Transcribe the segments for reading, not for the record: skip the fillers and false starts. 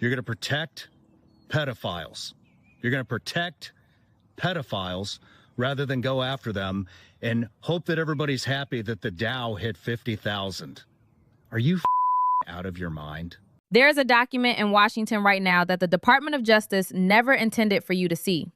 You're going to protect pedophiles. You're going to protect pedophiles rather than go after them and hope that everybody's happy that the Dow hit 50,000. Are you out of your mind? There is a document in Washington right now that the Department of Justice never intended for you to see.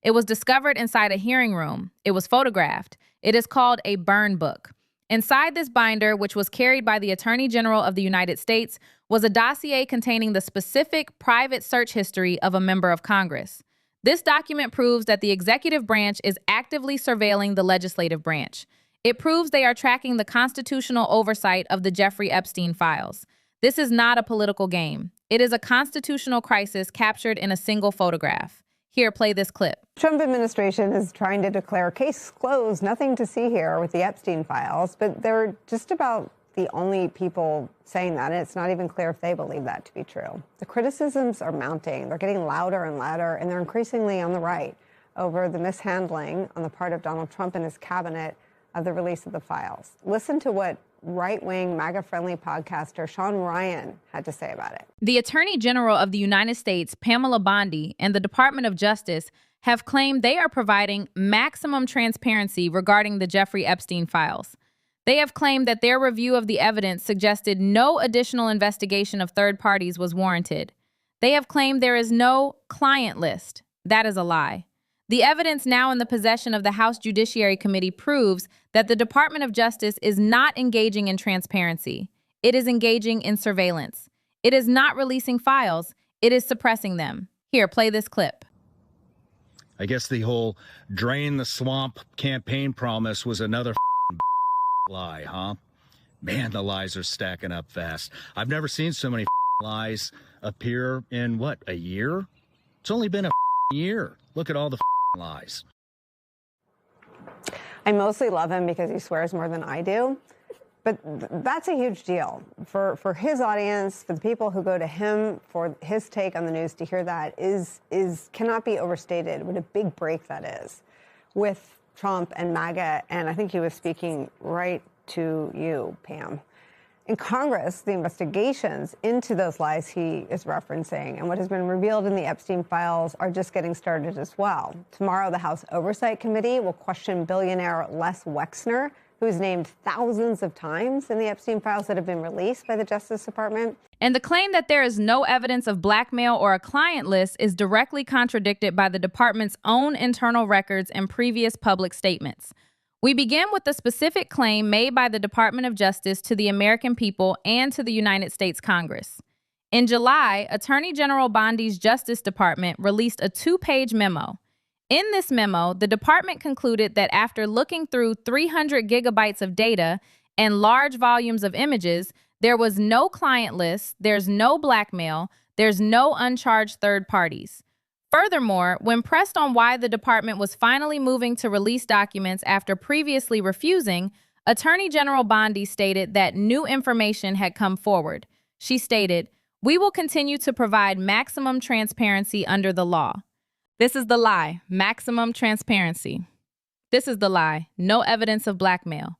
It was discovered inside a hearing room. It was photographed. It is called a burn book. Inside this binder, which was carried by the Attorney General of the United States, was a dossier containing the specific private search history of a member of Congress. This document proves that the executive branch is actively surveilling the legislative branch. It proves they are tracking the constitutional oversight of the Jeffrey Epstein files. This is not a political game. It is a constitutional crisis captured in a single photograph. Here, play this clip. Trump administration is trying to declare case closed, nothing to see here with the Epstein files, but they're just about the only people saying that, and it's not even clear if they believe that to be true. The criticisms are mounting. They're getting louder and louder, and they're increasingly on the right over the mishandling on the part of Donald Trump and his cabinet of the release of the files. Listen to what right-wing, MAGA-friendly podcaster Sean Ryan had to say about it. The Attorney General of the United States, Pamela Bondi, and the Department of Justice have claimed they are providing maximum transparency regarding the Jeffrey Epstein files. They have claimed that their review of the evidence suggested no additional investigation of third parties was warranted. They have claimed there is no client list. That is a lie. The evidence now in the possession of the House Judiciary Committee proves that the Department of Justice is not engaging in transparency. It is engaging in surveillance. It is not releasing files. It is suppressing them. Here, play this clip. I guess the whole drain the swamp campaign promise was another lie, huh? Man, the lies are stacking up fast. I've never seen so many lies appear in, what, a year? It's only been a year. Look at all the lies. I mostly love him because he swears more than I do. But that's a huge deal for his audience, for the people who go to him for his take on the news. To hear that is cannot be overstated. What a big break that is with Trump and MAGA. And I think he was speaking right to you, Pam. In Congress, the investigations into those lies he is referencing and what has been revealed in the Epstein files are just getting started as well. Tomorrow, the House Oversight Committee will question billionaire Les Wexner, who's named thousands of times in the Epstein files that have been released by the Justice Department. And the claim that there is no evidence of blackmail or a client list is directly contradicted by the department's own internal records and previous public statements. We begin with the specific claim made by the Department of Justice to the American people and to the United States Congress. In July, Attorney General Bondi's Justice Department released a 2-page memo. In this memo, the department concluded that after looking through 300 gigabytes of data and large volumes of images, there was no client list, there's no blackmail, there's no uncharged third parties. Furthermore, when pressed on why the department was finally moving to release documents after previously refusing, Attorney General Bondi stated that new information had come forward. She stated, "We will continue to provide maximum transparency under the law." This is the lie, maximum transparency. This is the lie, no evidence of blackmail.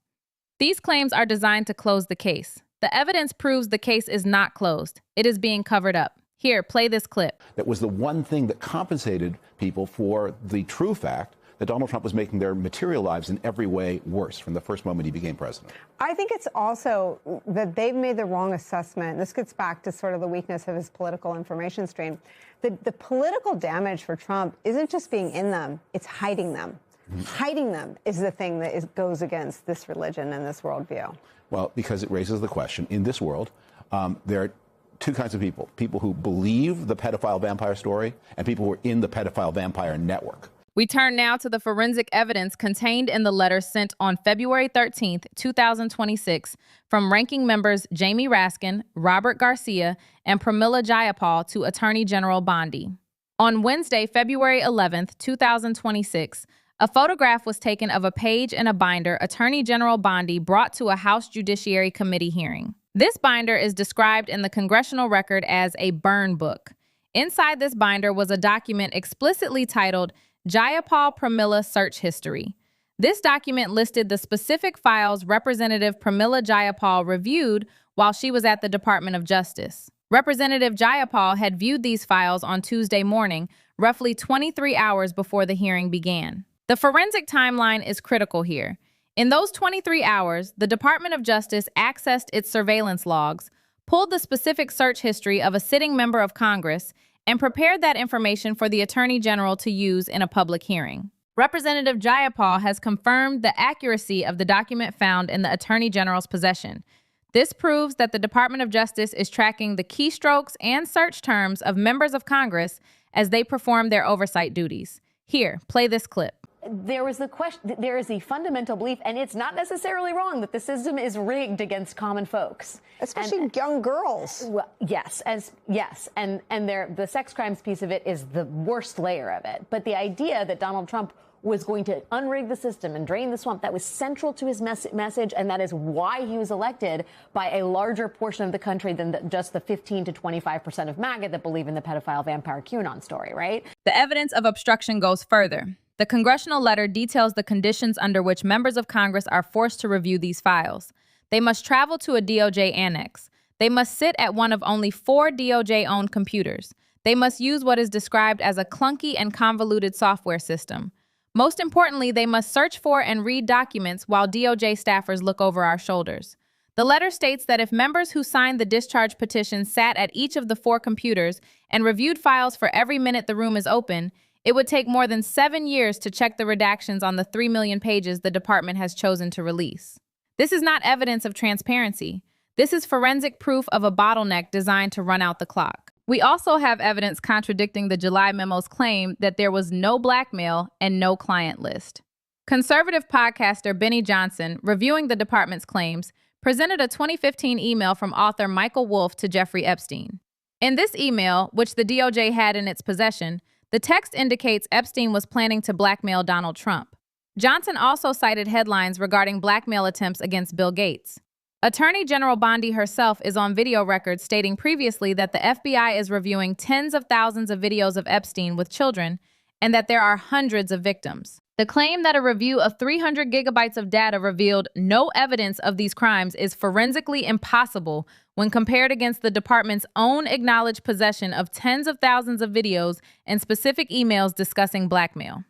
These claims are designed to close the case. The evidence proves the case is not closed. It is being covered up. Here, play this clip. That was the one thing that compensated people for the true fact that Donald Trump was making their material lives in every way worse from the first moment he became president. I think it's also that they've made the wrong assessment. This gets back to sort of the weakness of his political information stream. The political damage for Trump isn't just being in them, it's hiding them. Hiding them is the thing that goes against this religion and this worldview. Well, because it raises the question, in this world, there are two kinds of people who believe the pedophile vampire story and people who are in the pedophile vampire network. We turn now to the forensic evidence contained in the letter sent on February 13th, 2026 from ranking members Jamie Raskin, Robert Garcia, and Pramila Jayapal to Attorney General Bondi. On Wednesday, February 11th, 2026, a photograph was taken of a page in a binder Attorney General Bondi brought to a House Judiciary Committee hearing. This binder is described in the congressional record as a burn book. Inside this binder was a document explicitly titled Jayapal Pramila Search History. This document listed the specific files Representative Pramila Jayapal reviewed while she was at the Department of Justice. Representative Jayapal had viewed these files on Tuesday morning, roughly 23 hours before the hearing began. The forensic timeline is critical here. In those 23 hours, the Department of Justice accessed its surveillance logs, pulled the specific search history of a sitting member of Congress, and prepared that information for the Attorney General to use in a public hearing. Representative Jayapal has confirmed the accuracy of the document found in the Attorney General's possession. This proves that the Department of Justice is tracking the keystrokes and search terms of members of Congress as they perform their oversight duties. Here, play this clip. There is the fundamental belief, and it's not necessarily wrong, that the system is rigged against common folks, especially young girls. Well, yes, and the sex crimes piece of it is the worst layer of it. But the idea that Donald Trump was going to unrig the system and drain the swamp, that was central to his message, and that is why he was elected by a larger portion of the country than just the 15 to 25% of MAGA that believe in the pedophile vampire QAnon story, right? The evidence of obstruction goes further. The congressional letter details the conditions under which members of Congress are forced to review these files. They must travel to a DOJ annex. They must sit at one of only 4 DOJ-owned computers. They must use what is described as a clunky and convoluted software system. Most importantly, they must search for and read documents while DOJ staffers look over our shoulders. The letter states that if members who signed the discharge petition sat at each of the 4 computers and reviewed files for every minute the room is open, it would take more than 7 years to check the redactions on the 3 million pages the department has chosen to release. This is not evidence of transparency. This is forensic proof of a bottleneck designed to run out the clock. We also have evidence contradicting the July memo's claim that there was no blackmail and no client list. Conservative podcaster Benny Johnson, reviewing the department's claims, presented a 2015 email from author Michael Wolff to Jeffrey Epstein. In this email, which the DOJ had in its possession, the text indicates Epstein was planning to blackmail Donald Trump. Johnson also cited headlines regarding blackmail attempts against Bill Gates. Attorney General Bondi herself is on video record stating previously that the FBI is reviewing tens of thousands of videos of Epstein with children and that there are hundreds of victims. The claim that a review of 300 gigabytes of data revealed no evidence of these crimes is forensically impossible when compared against the department's own acknowledged possession of tens of thousands of videos and specific emails discussing blackmail.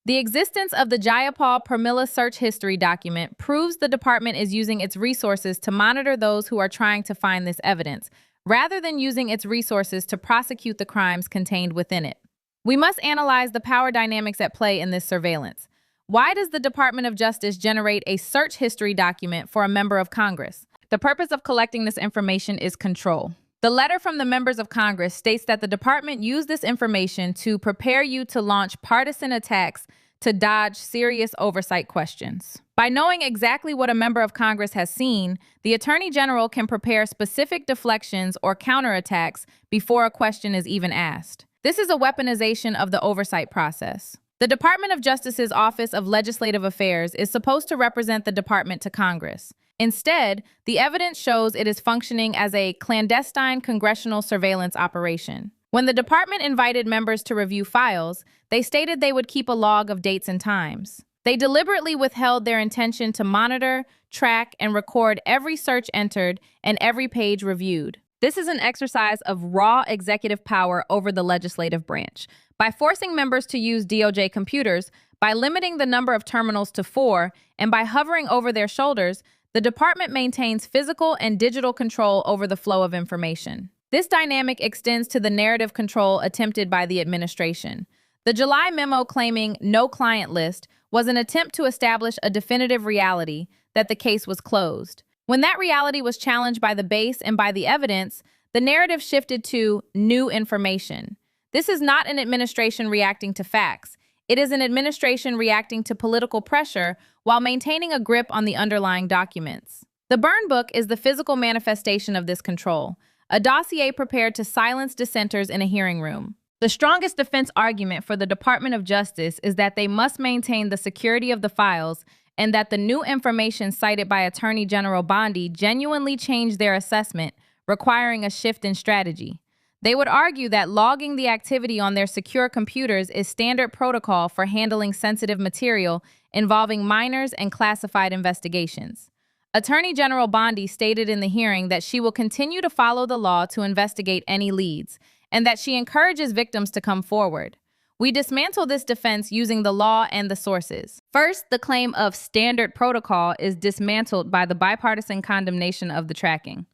The existence of the Jayapal Pramila search history document proves the department is using its resources to monitor those who are trying to find this evidence, rather than using its resources to prosecute the crimes contained within it. We must analyze the power dynamics at play in this surveillance. Why does the Department of Justice generate a search history document for a member of Congress? The purpose of collecting this information is control. The letter from the members of Congress states that the department used this information to prepare you to launch partisan attacks to dodge serious oversight questions. By knowing exactly what a member of Congress has seen, the Attorney General can prepare specific deflections or counterattacks before a question is even asked. This is a weaponization of the oversight process. The Department of Justice's Office of Legislative Affairs is supposed to represent the department to Congress. Instead, the evidence shows it is functioning as a clandestine congressional surveillance operation. When the department invited members to review files, they stated they would keep a log of dates and times. They deliberately withheld their intention to monitor, track, and record every search entered and every page reviewed. This is an exercise of raw executive power over the legislative branch. By forcing members to use DOJ computers, by limiting the number of terminals to 4, and by hovering over their shoulders, the department maintains physical and digital control over the flow of information. This dynamic extends to the narrative control attempted by the administration. The July memo claiming no client list was an attempt to establish a definitive reality that the case was closed. When that reality was challenged by the base and by the evidence, the narrative shifted to new information. This is not an administration reacting to facts. It is an administration reacting to political pressure while maintaining a grip on the underlying documents. The burn book is the physical manifestation of this control, a dossier prepared to silence dissenters in a hearing room. The strongest defense argument for the Department of Justice is that they must maintain the security of the files and that the new information cited by Attorney General Bondi genuinely changed their assessment, requiring a shift in strategy. They would argue that logging the activity on their secure computers is standard protocol for handling sensitive material involving minors and classified investigations. Attorney General Bondi stated in the hearing that she will continue to follow the law to investigate any leads, and that she encourages victims to come forward. We dismantle this defense using the law and the sources. First, the claim of standard protocol is dismantled by the bipartisan condemnation of the tracking.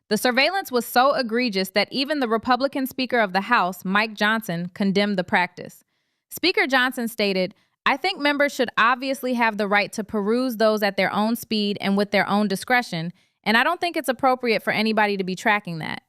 The surveillance was so egregious that even the Republican Speaker of the House, Mike Johnson, condemned the practice. Speaker Johnson stated, "I think members should obviously have the right to peruse those at their own speed and with their own discretion, and I don't think it's appropriate for anybody to be tracking that."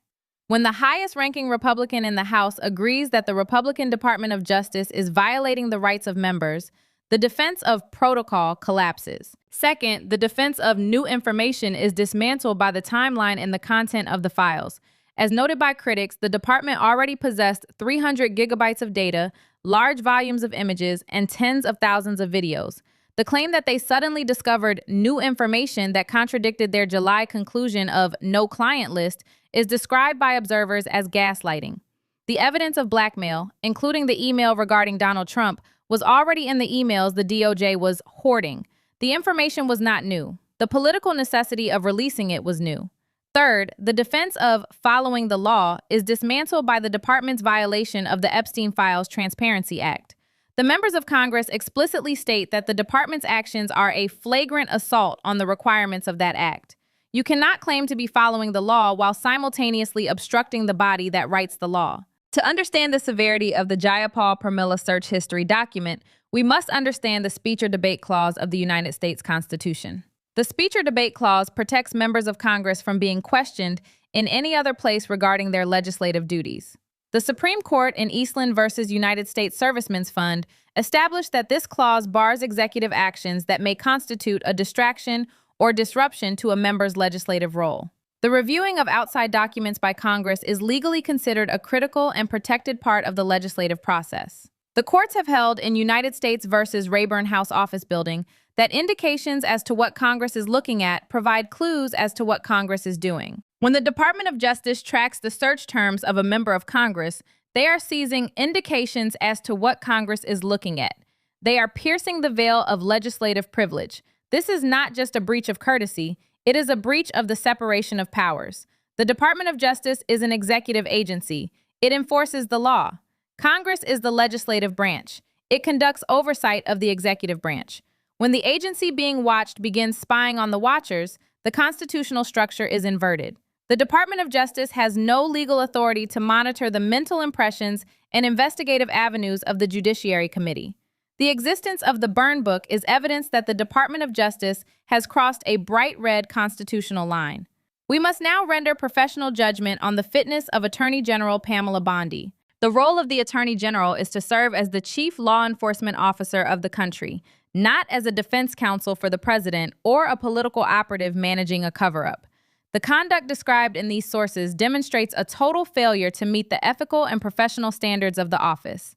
When the highest-ranking Republican in the House agrees that the Republican Department of Justice is violating the rights of members, the defense of protocol collapses. Second, the defense of new information is dismantled by the timeline and the content of the files. As noted by critics, the department already possessed 300 gigabytes of data, large volumes of images, and tens of thousands of videos. The claim that they suddenly discovered new information that contradicted their July conclusion of no client list is described by observers as gaslighting. The evidence of blackmail, including the email regarding Donald Trump, was already in the emails the DOJ was hoarding. The information was not new. The political necessity of releasing it was new. Third, the defense of following the law is dismantled by the department's violation of the Epstein Files Transparency Act. The members of Congress explicitly state that the department's actions are a flagrant assault on the requirements of that act. You cannot claim to be following the law while simultaneously obstructing the body that writes the law. To understand the severity of the Jayapal Pramila search history document, we must understand the speech or debate clause of the United States Constitution. The speech or debate clause protects members of Congress from being questioned in any other place regarding their legislative duties. The Supreme Court in Eastland v. United States Servicemen's Fund established that this clause bars executive actions that may constitute a distraction or disruption to a member's legislative role. The reviewing of outside documents by Congress is legally considered a critical and protected part of the legislative process. The courts have held in United States v. Rayburn House Office Building that indications as to what Congress is looking at provide clues as to what Congress is doing. When the Department of Justice tracks the search terms of a member of Congress, they are seizing indications as to what Congress is looking at. They are piercing the veil of legislative privilege. This is not just a breach of courtesy, it is a breach of the separation of powers. The Department of Justice is an executive agency. It enforces the law. Congress is the legislative branch. It conducts oversight of the executive branch. When the agency being watched begins spying on the watchers, the constitutional structure is inverted. The Department of Justice has no legal authority to monitor the mental impressions and investigative avenues of the Judiciary Committee. The existence of the Burn Book is evidence that the Department of Justice has crossed a bright red constitutional line. We must now render professional judgment on the fitness of Attorney General Pamela Bondi. The role of the Attorney General is to serve as the chief law enforcement officer of the country, not as a defense counsel for the president or a political operative managing a cover-up. The conduct described in these sources demonstrates a total failure to meet the ethical and professional standards of the office.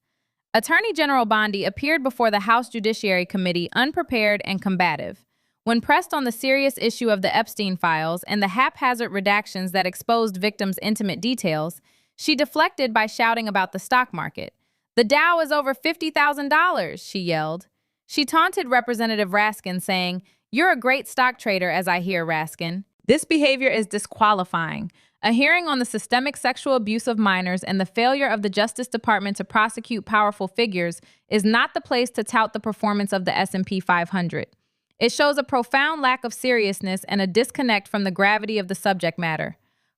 Attorney General Bondi appeared before the House Judiciary Committee unprepared and combative. When pressed on the serious issue of the Epstein files and the haphazard redactions that exposed victims' intimate details, she deflected by shouting about the stock market. "The Dow is over $50,000, she yelled. She taunted Representative Raskin, saying, "You're a great stock trader, as I hear, Raskin." This behavior is disqualifying. A hearing on the systemic sexual abuse of minors and the failure of the Justice Department to prosecute powerful figures is not the place to tout the performance of the S&P 500. It shows a profound lack of seriousness and a disconnect from the gravity of the subject matter.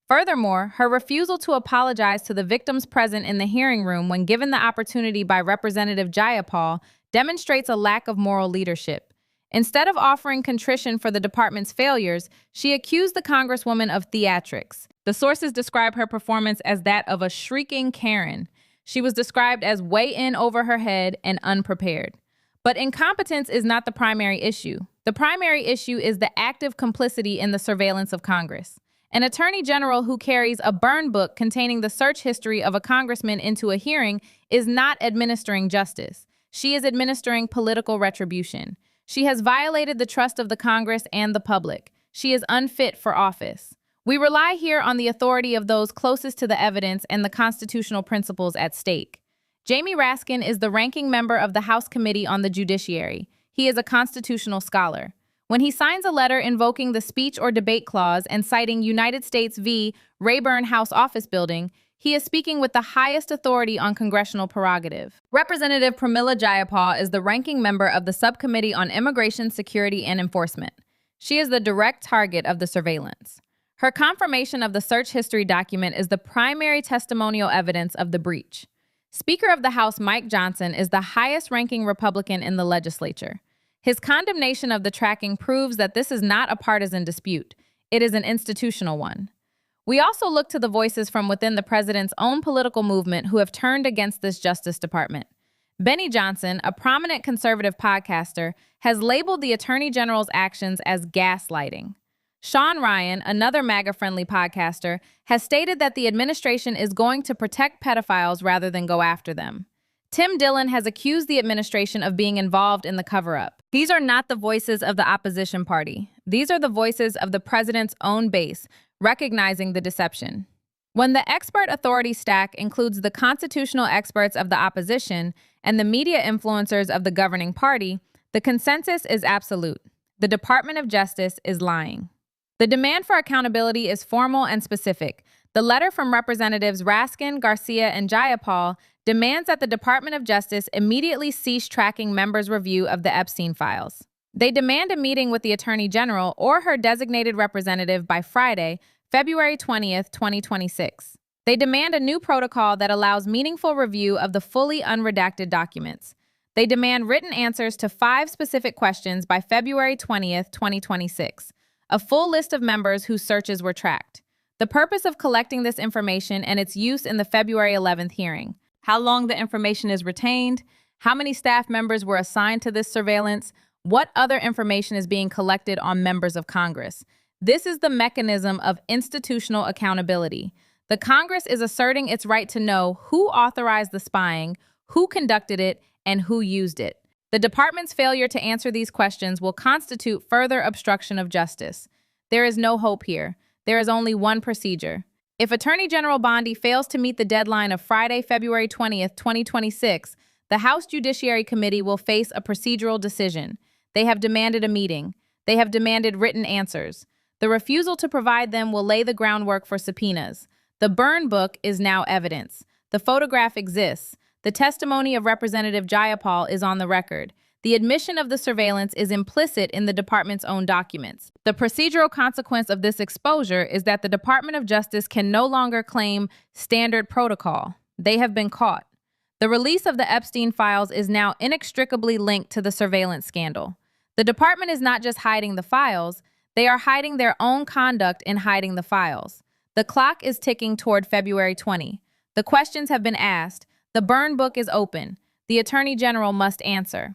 Furthermore, her refusal to apologize to the victims present in the hearing room when given the opportunity by Representative Jayapal demonstrates a lack of moral leadership. Instead of offering contrition for the department's failures, she accused the Congresswoman of theatrics. The sources describe her performance as that of a shrieking Karen. She was described as way in over her head and unprepared. But incompetence is not the primary issue. The primary issue is the active complicity in the surveillance of Congress. An attorney general who carries a burn book containing the search history of a congressman into a hearing is not administering justice. She is administering political retribution. She has violated the trust of the Congress and the public. She is unfit for office. We rely here on the authority of those closest to the evidence and the constitutional principles at stake. Jamie Raskin is the ranking member of the House Committee on the Judiciary. He is a constitutional scholar. When he signs a letter invoking the speech or debate clause and citing United States v. Rayburn House Office Building, he is speaking with the highest authority on congressional prerogative. Representative Pramila Jayapal is the ranking member of the Subcommittee on Immigration, Security, and Enforcement. She is the direct target of the surveillance. Her confirmation of the search history document is the primary testimonial evidence of the breach. Speaker of the House Mike Johnson is the highest-ranking Republican in the legislature. His condemnation of the tracking proves that this is not a partisan dispute. It is an institutional one. We also look to the voices from within the president's own political movement who have turned against this Justice Department. Benny Johnson, a prominent conservative podcaster, has labeled the Attorney General's actions as gaslighting. Sean Ryan, another MAGA-friendly podcaster, has stated that the administration is going to protect pedophiles rather than go after them. Tim Dillon has accused the administration of being involved in the cover-up. These are not the voices of the opposition party. These are the voices of the president's own base, recognizing the deception. When the expert authority stack includes the constitutional experts of the opposition and the media influencers of the governing party, the consensus is absolute. The Department of Justice is lying. The demand for accountability is formal and specific. The letter from Representatives Raskin, Garcia, and Jayapal demands that the Department of Justice immediately cease tracking members' review of the Epstein files. They demand a meeting with the Attorney General or her designated representative by Friday, February 20th, 2026. They demand a new protocol that allows meaningful review of the fully unredacted documents. They demand written answers to 5 specific questions by February 20th, 2026. A full list of members whose searches were tracked. The purpose of collecting this information and its use in the February 11th hearing. How long the information is retained, how many staff members were assigned to this surveillance, what other information is being collected on members of Congress. This is the mechanism of institutional accountability. The Congress is asserting its right to know who authorized the spying, who conducted it, and who used it. The department's failure to answer these questions will constitute further obstruction of justice. There is no hope here. There is only one procedure. If Attorney General Bondi fails to meet the deadline of Friday, February 20th, 2026, the House Judiciary Committee will face a procedural decision. They have demanded a meeting. They have demanded written answers. The refusal to provide them will lay the groundwork for subpoenas. The burn book is now evidence. The photograph exists. The testimony of Representative Jayapal is on the record. The admission of the surveillance is implicit in the department's own documents. The procedural consequence of this exposure is that the Department of Justice can no longer claim standard protocol. They have been caught. The release of the Epstein files is now inextricably linked to the surveillance scandal. The department is not just hiding the files, they are hiding their own conduct in hiding the files. The clock is ticking toward February 20. The questions have been asked. The burn book is open. The Attorney General must answer.